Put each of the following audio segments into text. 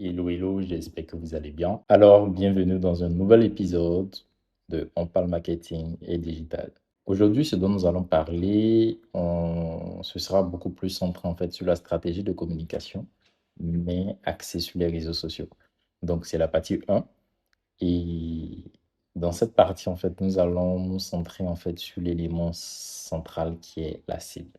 Hello, hello, j'espère que vous allez bien. Alors, bienvenue dans un nouvel épisode de On parle marketing et digital. Aujourd'hui, ce dont nous allons parler, ce sera beaucoup plus centré en fait sur la stratégie de communication, mais axé sur les réseaux sociaux. Donc, c'est la partie 1. Et dans cette partie, en fait, nous allons nous centrer en fait sur l'élément central qui est la cible.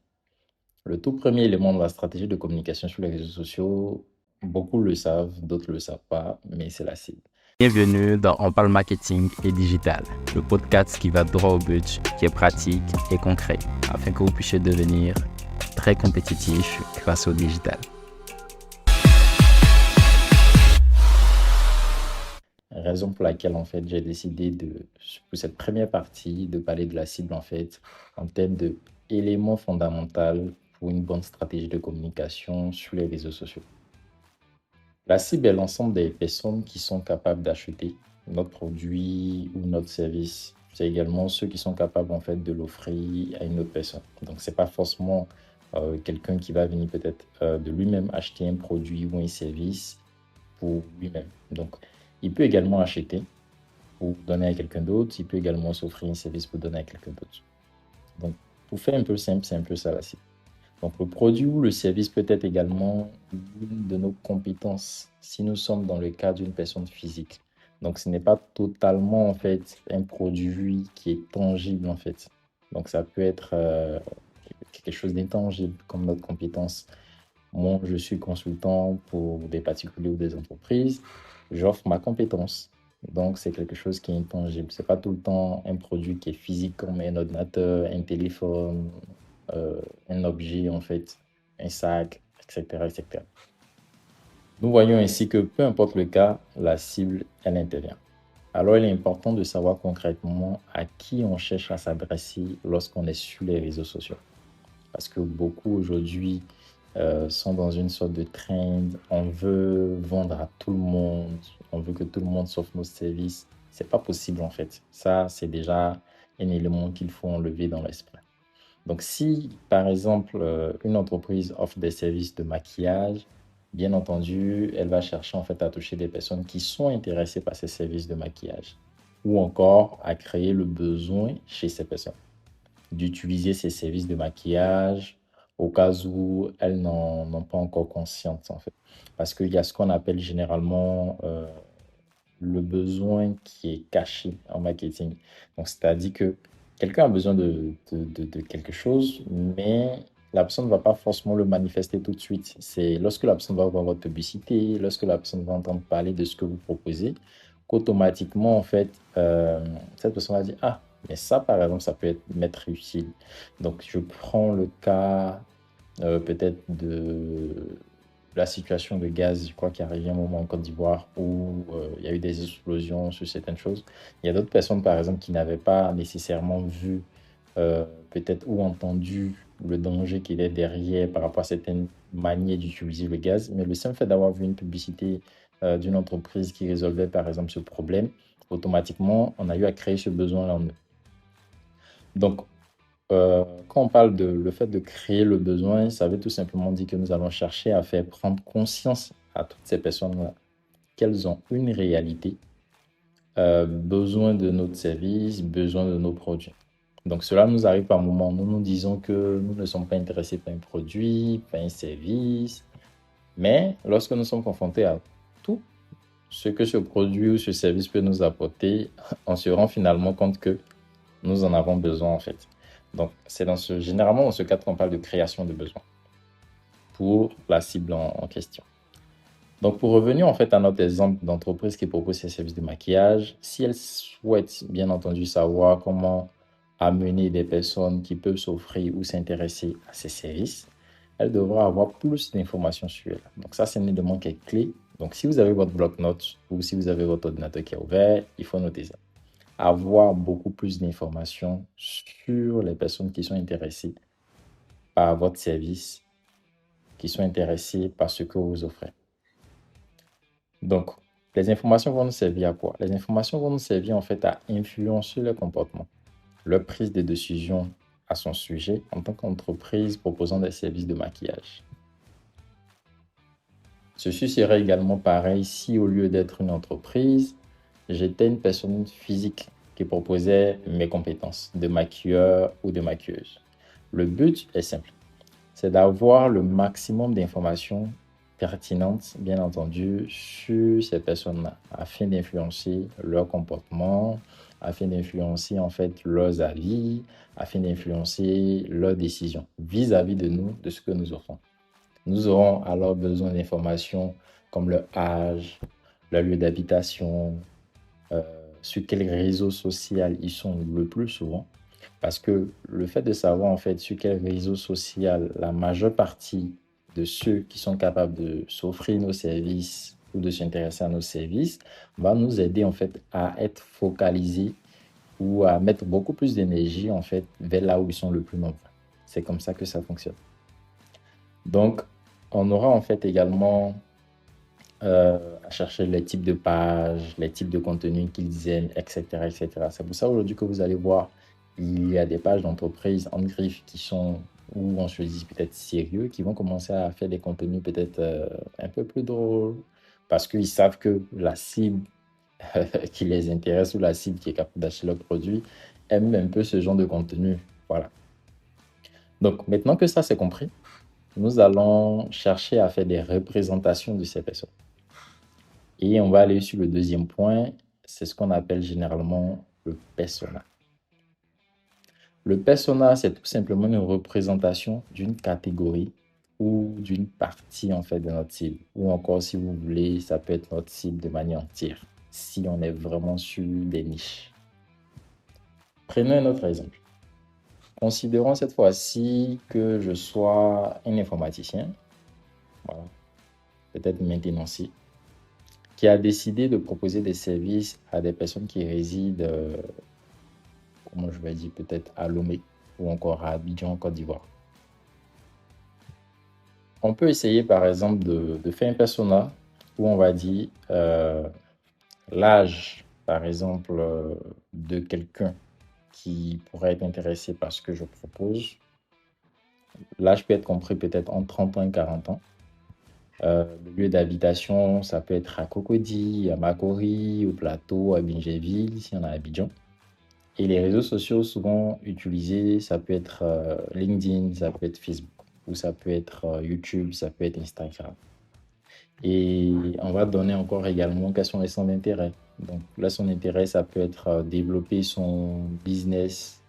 Le tout premier élément de la stratégie de communication sur les réseaux sociaux, beaucoup le savent, d'autres ne le savent pas, mais c'est la cible. Bienvenue dans On parle marketing et digital, le podcast qui va droit au but, qui est pratique et concret, afin que vous puissiez devenir très compétitif grâce au digital. Raison pour laquelle, en fait, j'ai décidé pour cette première partie, de parler de la cible, en fait, en termes d'éléments fondamentaux pour une bonne stratégie de communication sur les réseaux sociaux. La cible est l'ensemble des personnes qui sont capables d'acheter notre produit ou notre service. C'est également ceux qui sont capables en fait de l'offrir à une autre personne. Donc, c'est pas forcément quelqu'un qui va venir peut-être de lui-même acheter un produit ou un service pour lui-même. Donc, il peut également acheter pour donner à quelqu'un d'autre. Il peut également s'offrir un service pour donner à quelqu'un d'autre. Donc, pour faire un peu simple, c'est un peu ça la cible. Donc, le produit ou le service peut être également l'une de nos compétences si nous sommes dans le cas d'une personne physique. Donc, ce n'est pas totalement, en fait, un produit qui est tangible, en fait. Donc, ça peut être quelque chose d'intangible comme notre compétence. Moi, je suis consultant pour des particuliers ou des entreprises. J'offre ma compétence. Donc, c'est quelque chose qui est intangible. Ce n'est pas tout le temps un produit qui est physique comme un ordinateur, un téléphone, un objet, en fait, un sac, etc., etc. Nous voyons ainsi que peu importe le cas, la cible, elle intervient. Alors, il est important de savoir concrètement à qui on cherche à s'adresser lorsqu'on est sur les réseaux sociaux. Parce que beaucoup aujourd'hui sont dans une sorte de trend. On veut vendre à tout le monde. On veut que tout le monde s'offre nos services. C'est pas possible en fait. Ça, c'est déjà un élément qu'il faut enlever dans l'esprit. Donc, si par exemple une entreprise offre des services de maquillage, bien entendu, elle va chercher en fait à toucher des personnes qui sont intéressées par ces services de maquillage ou encore à créer le besoin chez ces personnes d'utiliser ces services de maquillage au cas où elles n'en ont pas encore conscience, en fait. Parce qu'il y a ce qu'on appelle généralement le besoin qui est caché en marketing. Donc, c'est-à-dire que quelqu'un a besoin de quelque chose, mais la personne ne va pas forcément le manifester tout de suite. C'est lorsque la personne va voir votre publicité, lorsque la personne va entendre parler de ce que vous proposez, qu'automatiquement, en fait, cette personne va dire, ah, mais ça, par exemple, ça peut m'être utile. Donc, je prends le cas peut-être de la situation de gaz, je crois qu'il y a arrivé un moment en Côte d'Ivoire où il y a eu des explosions sur certaines choses. Il y a d'autres personnes, par exemple, qui n'avaient pas nécessairement vu peut-être ou entendu le danger qu'il est derrière par rapport à certaines manières d'utiliser le gaz. Mais le simple fait d'avoir vu une publicité d'une entreprise qui résolvait, par exemple, ce problème, automatiquement, on a eu à créer ce besoin-là en eux. Donc, quand on parle de le fait de créer le besoin, ça veut tout simplement dire que nous allons chercher à faire prendre conscience à toutes ces personnes-là qu'elles ont une réalité, besoin de notre service, besoin de nos produits. Donc cela nous arrive par moments, nous nous disons que nous ne sommes pas intéressés par un produit, par un service, mais lorsque nous sommes confrontés à tout ce que ce produit ou ce service peut nous apporter, on se rend finalement compte que nous en avons besoin en fait. Donc, c'est généralement dans ce cadre qu'on parle de création de besoins pour la cible en question. Donc, pour revenir en fait à notre exemple d'entreprise qui propose ses services de maquillage, si elle souhaite bien entendu savoir comment amener des personnes qui peuvent s'offrir ou s'intéresser à ces services, elle devra avoir plus d'informations sur elle. Donc, ça, c'est un élément qui est clé. Donc, si vous avez votre bloc-notes ou si vous avez votre ordinateur qui est ouvert, il faut noter ça. Avoir beaucoup plus d'informations sur les personnes qui sont intéressées par votre service, qui sont intéressées par ce que vous offrez. Donc, les informations vont nous servir à quoi? Les informations vont nous servir en fait à influencer le comportement, leur prise de décision à son sujet en tant qu'entreprise proposant des services de maquillage. Ceci serait également pareil si au lieu d'être une entreprise, j'étais une personne physique qui proposait mes compétences de maquilleur ou de maquilleuse. Le but est simple, c'est d'avoir le maximum d'informations pertinentes, bien entendu, sur ces personnes-là, afin d'influencer leur comportement, afin d'influencer en fait leurs avis, afin d'influencer leurs décisions vis-à-vis de nous, de ce que nous offrons. Nous aurons alors besoin d'informations comme leur âge, leur lieu d'habitation, euh, sur quel réseau social ils sont le plus souvent. Parce que le fait de savoir en fait sur quel réseau social la majeure partie de ceux qui sont capables de s'offrir nos services ou de s'intéresser à nos services va nous aider en fait à être focalisés ou à mettre beaucoup plus d'énergie en fait vers là où ils sont le plus nombreux. C'est comme ça que ça fonctionne. Donc, on aura en fait également à chercher les types de pages, les types de contenus qu'ils aiment, etc., etc. C'est pour ça aujourd'hui que vous allez voir, il y a des pages d'entreprise en griffe qui sont, où on se dit peut-être sérieux, qui vont commencer à faire des contenus peut-être un peu plus drôles, parce qu'ils savent que la cible qui les intéresse ou la cible qui est capable d'acheter leur produit aime un peu ce genre de contenu. Voilà. Donc maintenant que ça c'est compris, nous allons chercher à faire des représentations de ces personnes. Et on va aller sur le deuxième point, c'est ce qu'on appelle généralement le persona. Le persona, c'est tout simplement une représentation d'une catégorie ou d'une partie en fait de notre cible. Ou encore, si vous voulez, ça peut être notre cible de manière entière, si on est vraiment sur des niches. Prenons un autre exemple. Considérons cette fois-ci que je sois un informaticien, voilà, peut-être maintenancier, qui a décidé de proposer des services à des personnes qui résident, comment je vais dire, peut-être à Lomé ou encore à Abidjan, en Côte d'Ivoire. On peut essayer par exemple de faire un persona où on va dire l'âge, par exemple, de quelqu'un qui pourrait être intéressé par ce que je propose. L'âge peut être compris peut-être entre 30 ans et 40 ans. Le lieu d'habitation, ça peut être à Cocody, à Makori, au Plateau, à Bingéville, si on a à Abidjan. Et les réseaux sociaux souvent utilisés, ça peut être LinkedIn, ça peut être Facebook, ou ça peut être YouTube, ça peut être Instagram. Et on va donner encore également quels sont les centres d'intérêt. Donc là, son intérêt, ça peut être développer son business,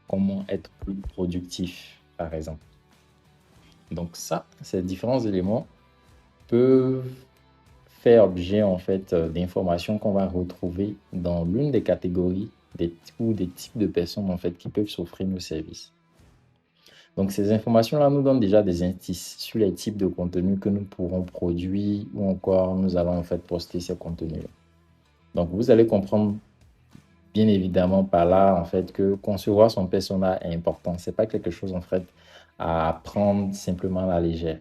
comment être plus productif, par exemple. Donc ça, ces différents éléments peuvent faire objet en fait d'informations qu'on va retrouver dans l'une des catégories ou des types de personnes en fait qui peuvent s'offrir nos services. Donc ces informations-là nous donnent déjà des indices sur les types de contenus que nous pourrons produire ou encore nous allons en fait poster ces contenus-là. Donc vous allez comprendre bien évidemment par là en fait que concevoir son persona est important. C'est pas quelque chose en fait à prendre simplement à la légère.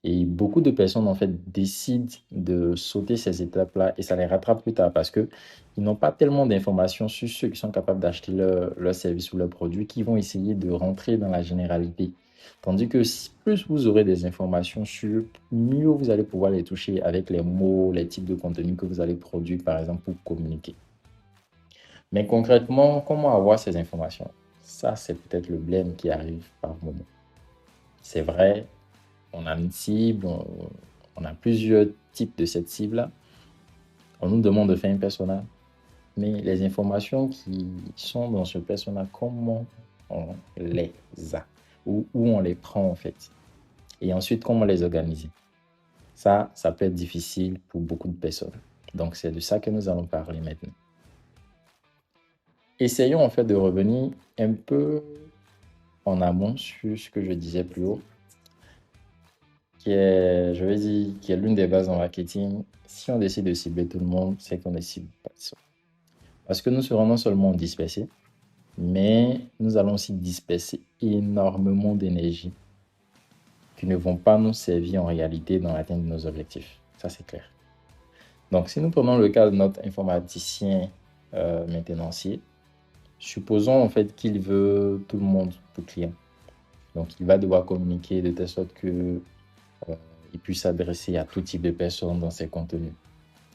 Et beaucoup de personnes, en fait, décident de sauter ces étapes-là et ça les rattrape plus tard parce qu'ils n'ont pas tellement d'informations sur ceux qui sont capables d'acheter leur service ou leur produit qui vont essayer de rentrer dans la généralité. Tandis que plus vous aurez des informations sur, mieux vous allez pouvoir les toucher avec les mots, les types de contenus que vous allez produire, par exemple, pour communiquer. Mais concrètement, comment avoir ces informations? Ça, c'est peut-être le blème qui arrive par moment. C'est vrai, on a une cible, on a plusieurs types de cette cible-là. On nous demande de faire un persona, mais les informations qui sont dans ce persona, comment on les a ou où on les prend en fait. Et ensuite, comment les organiser. Ça peut être difficile pour beaucoup de personnes. Donc, c'est de ça que nous allons parler maintenant. Essayons en fait de revenir un peu en amont sur ce que je disais plus haut, qui est, je vais dire, qui est l'une des bases en marketing. Si on décide de cibler tout le monde, c'est qu'on ne cible pas ça. Parce que nous serons non seulement dispersés, mais nous allons aussi disperser énormément d'énergie qui ne vont pas nous servir en réalité dans l'atteinte de nos objectifs. Ça, c'est clair. Donc, si nous prenons le cas de notre informaticien maintenancier, supposons en fait qu'il veut tout le monde pour client. Donc, il va devoir communiquer de telle sorte que il puisse s'adresser à tout type de personnes dans ses contenus.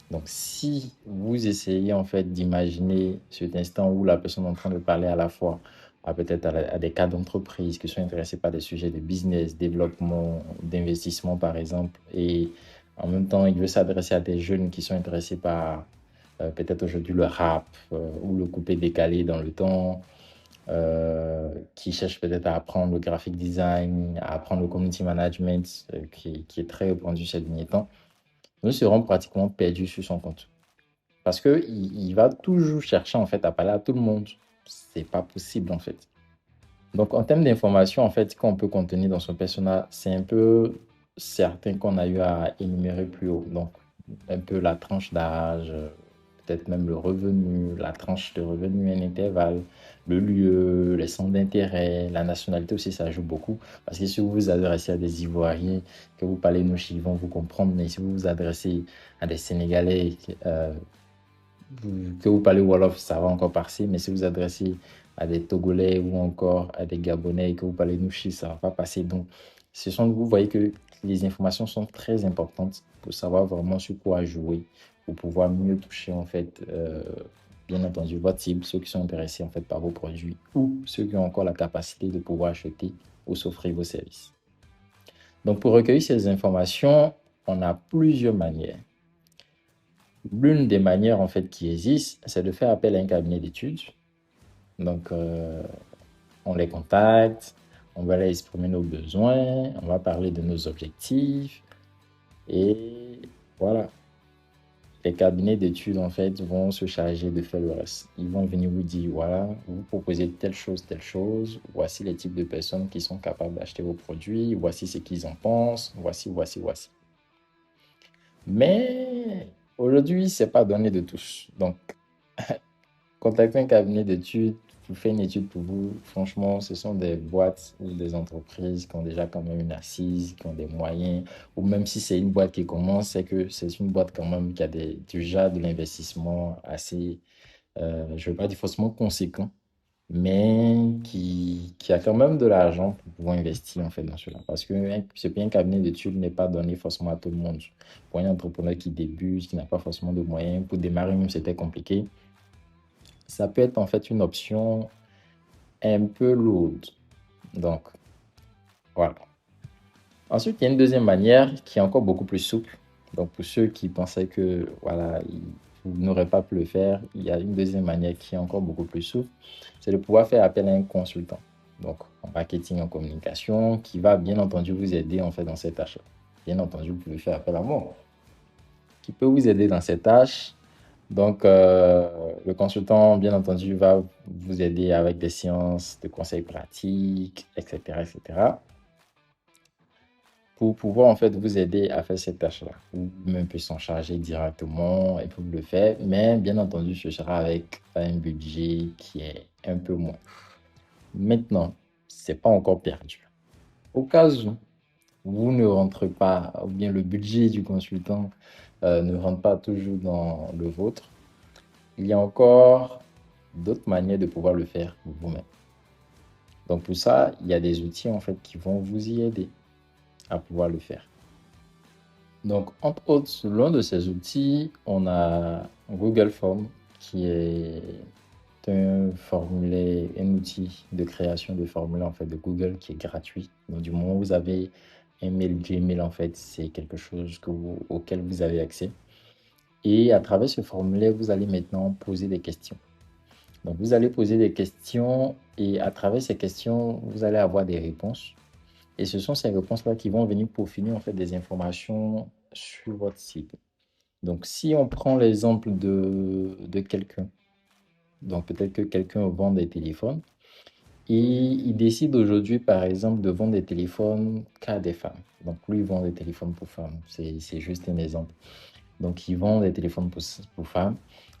Donc, si vous essayez en fait d'imaginer cet instant où la personne est en train de parler à la fois à peut-être à des cas d'entreprise qui sont intéressés par des sujets de business, développement, d'investissement par exemple, et en même temps, il veut s'adresser à des jeunes qui sont intéressés par peut-être aujourd'hui le rap ou le coupé décalé dans le temps, qui cherchent peut-être à apprendre le graphic design, à apprendre le community management, qui est très répandu ces derniers temps, nous serons pratiquement perdus sur son compte. Parce que il va toujours chercher en fait à parler à tout le monde. C'est pas possible en fait. Donc en termes d'information, en fait, qu'on peut contenir dans son persona, c'est un peu certain qu'on a eu à énumérer plus haut. Donc un peu la tranche d'âge, peut-être même le revenu, la tranche de revenu, un intervalle, le lieu, les centres d'intérêt, la nationalité aussi, ça joue beaucoup. Parce que si vous vous adressez à des Ivoiriens, que vous parlez Nouchi, ils vont vous comprendre. Mais si vous vous adressez à des Sénégalais, que vous parlez Wolof, ça va encore passer. Mais si vous vous adressez à des Togolais ou encore à des Gabonais et que vous parlez Nouchi, ça ne va pas passer. Donc, vous voyez que les informations sont très importantes pour savoir vraiment sur quoi jouer, pour pouvoir mieux toucher en fait, bien entendu, votre cible, ceux qui sont intéressés en fait par vos produits ou ceux qui ont encore la capacité de pouvoir acheter ou s'offrir vos services. Donc, pour recueillir ces informations, on a plusieurs manières. L'une des manières en fait qui existe, c'est de faire appel à un cabinet d'études. Donc, on les contacte, on va leur exprimer nos besoins, on va parler de nos objectifs et voilà. Les cabinets d'études en fait vont se charger de faire le reste. Ils vont venir vous dire voilà, vous proposez telle chose, voici les types de personnes qui sont capables d'acheter vos produits, voici ce qu'ils en pensent, voici. Mais aujourd'hui, c'est pas donné de tous. Donc, contactez un cabinet d'études, vous faites une étude pour vous. Franchement, ce sont des boîtes ou des entreprises qui ont déjà quand même une assise, qui ont des moyens. Ou même si c'est une boîte qui commence, c'est que c'est une boîte quand même qui a déjà de l'investissement assez, je ne veux pas dire forcément conséquent, mais qui a quand même de l'argent pour pouvoir investir en fait dans cela. Parce que ce bien cabinet d'études n'est pas donné forcément à tout le monde. Pour un entrepreneur qui débute, qui n'a pas forcément de moyens, pour démarrer même c'était compliqué, ça peut être en fait une option un peu lourde. Donc, voilà. Ensuite, il y a une deuxième manière qui est encore beaucoup plus souple. Donc, pour ceux qui pensaient que voilà, vous n'aurez pas pu le faire, il y a une deuxième manière qui est encore beaucoup plus souple. C'est de pouvoir faire appel à un consultant. Donc, en marketing, en communication, qui va bien entendu vous aider en fait dans cette tâche. Bien entendu, vous pouvez faire appel à moi, qui peut vous aider dans cette tâche. Donc, le consultant, bien entendu, va vous aider avec des séances de conseils pratiques, etc., etc., pour pouvoir en fait vous aider à faire cette tâche-là. Ou même peut s'en charger directement et pour le faire, mais bien entendu, ce sera avec un budget qui est un peu moins. Maintenant, c'est pas encore perdu. Au cas où vous ne rentrez pas, ou bien le budget du consultant ne rentre pas toujours dans le vôtre, il y a encore d'autres manières de pouvoir le faire vous-même. Donc pour ça, il y a des outils en fait qui vont vous y aider à pouvoir le faire. Donc entre autres, l'un de ces outils, on a Google Form qui est un formulaire, un outil de création de formulaire en fait de Google qui est gratuit. Donc du moment où vous avez un mail Gmail en fait, c'est quelque chose auquel vous avez accès. Et à travers ce formulaire, vous allez maintenant poser des questions. Donc, vous allez poser des questions et à travers ces questions, vous allez avoir des réponses. Et ce sont ces réponses-là qui vont venir peaufiner en fait des informations sur votre site. Donc, si on prend l'exemple de quelqu'un, donc peut-être que quelqu'un vend des téléphones et il décide aujourd'hui, par exemple, de vendre des téléphones qu'à des femmes. Donc, lui, il vend des téléphones pour femmes. C'est juste un exemple. Donc, ils vendent des téléphones pour femmes.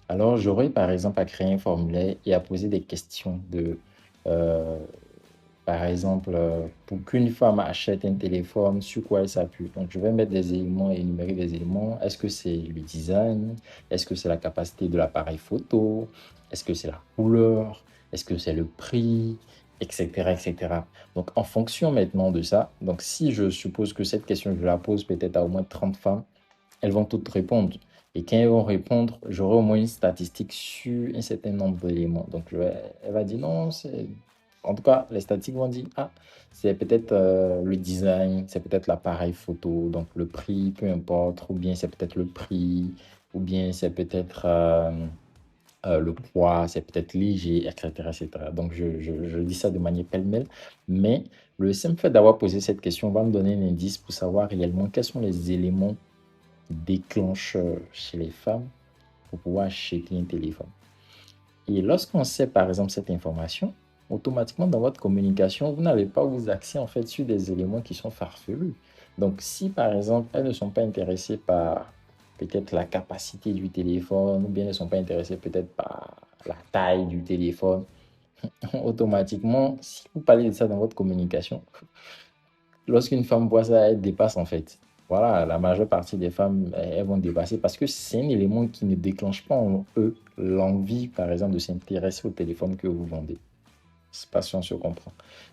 Alors, j'aurais par exemple à créer un formulaire et à poser des questions par exemple, pour qu'une femme achète un téléphone, sur quoi elle s'appuie. Donc, je vais mettre des éléments et énumérer des éléments. Est-ce que c'est le design? Est-ce que c'est la capacité de l'appareil photo? Est-ce que c'est la couleur? Est-ce que c'est le prix? etc., etc. Donc, en fonction maintenant de ça, donc si je suppose que cette question, je la pose peut-être à au moins 30 femmes, elles vont toutes répondre. Et quand elles vont répondre, j'aurai au moins une statistique sur un certain nombre d'éléments. Donc, elle va dire non, c'est... En tout cas, les statistiques vont dire, ah, c'est peut-être le design, c'est peut-être l'appareil photo, donc le prix, peu importe, ou bien c'est peut-être le prix, ou bien c'est peut-être le poids, c'est peut-être léger, etc., etc. Donc, je dis ça de manière pêle-mêle, mais le simple fait d'avoir posé cette question va me donner un indice pour savoir réellement quels sont les éléments déclencheurs chez les femmes pour pouvoir acheter un téléphone. Et lorsqu'on sait, par exemple, cette information, automatiquement, dans votre communication, vous n'allez pas vous axer, en fait, sur des éléments qui sont farfelus. Donc, si, par exemple, elles ne sont pas intéressées par peut-être la capacité du téléphone, ou bien elles ne sont pas intéressées peut-être par la taille du téléphone, automatiquement, si vous parlez de ça dans votre communication, lorsqu'une femme voit ça, elle dépasse en fait. Voilà, la majeure partie des femmes, elles vont dépasser parce que c'est un élément qui ne déclenche pas en eux l'envie, par exemple, de s'intéresser au téléphone que vous vendez. C'est pas si on se comprend.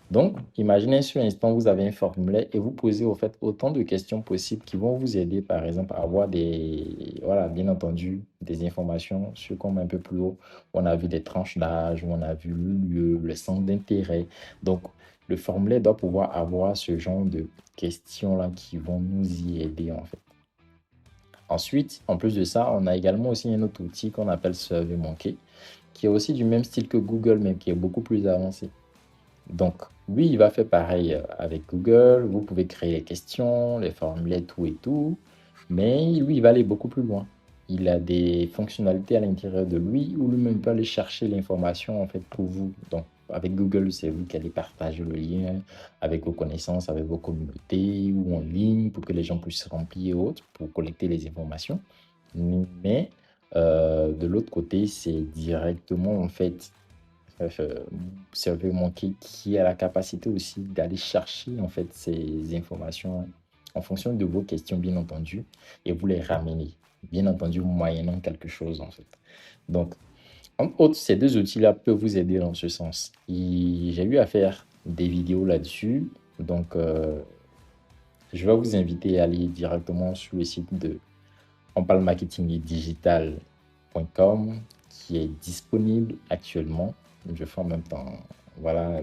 Donc, imaginez sur l'instant, vous avez un formulaire et vous posez au fait autant de questions possibles qui vont vous aider, par exemple, à avoir des, voilà, bien entendu, des informations sur comme un peu plus haut. On a vu des tranches d'âge, on a vu le lieu, le centre d'intérêt. Donc, le formulaire doit pouvoir avoir ce genre de questions-là qui vont nous y aider, en fait. Ensuite, en plus de ça, on a également aussi un autre outil qu'on appelle SurveyMonkey, qui est aussi du même style que Google, mais qui est beaucoup plus avancé. Donc, lui, il va faire pareil avec Google. Vous pouvez créer les questions, les formulaires, tout et tout. Mais lui, il va aller beaucoup plus loin. Il a des fonctionnalités à l'intérieur de lui où lui-même peut aller chercher l'information en fait pour vous. Donc, avec Google, c'est vous qui allez partager le lien avec vos connaissances, avec vos communautés ou en ligne pour que les gens puissent remplir et autres pour collecter les informations. Mais de l'autre côté, c'est directement en fait SurveyMonkey qui a la capacité aussi d'aller chercher en fait ces informations en fonction de vos questions, bien entendu, et vous les ramener, bien entendu, moyennant quelque chose en fait. Donc, entre autres, ces deux outils-là peuvent vous aider dans ce sens. Et j'ai eu à faire des vidéos là-dessus, donc je vais vous inviter à aller directement sur le site de onparlemarketingdigital.com qui est disponible actuellement. Je fais en même temps, voilà,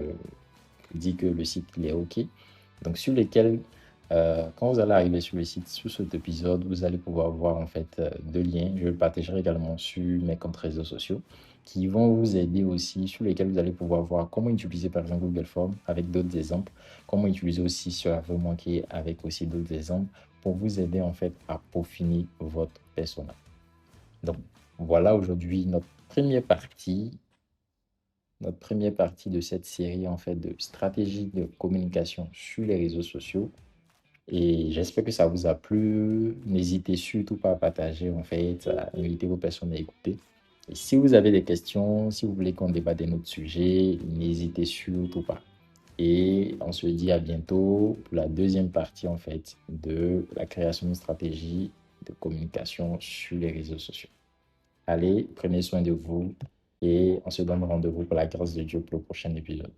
dit que le site il est OK. Donc sur lesquels, quand vous allez arriver sur le site, sur cet épisode, vous allez pouvoir voir en fait deux liens. Je le partagerai également sur mes comptes réseaux sociaux qui vont vous aider aussi, sur lesquels vous allez pouvoir voir comment utiliser par exemple Google Forms avec d'autres exemples, comment utiliser aussi SurveyMonkey avec aussi d'autres exemples pour vous aider en fait à peaufiner votre persona. Donc voilà aujourd'hui notre première partie de cette série en fait de stratégie de communication sur les réseaux sociaux. Et j'espère que ça vous a plu. N'hésitez surtout pas à partager en fait, à inviter vos personnes à écouter. Et si vous avez des questions, si vous voulez qu'on débatte d'un autre sujet, n'hésitez surtout pas. Et on se dit à bientôt pour la deuxième partie en fait de la création d'une stratégie de communication sur les réseaux sociaux. Allez, prenez soin de vous et on se donne rendez-vous pour la grâce de Dieu pour le prochain épisode.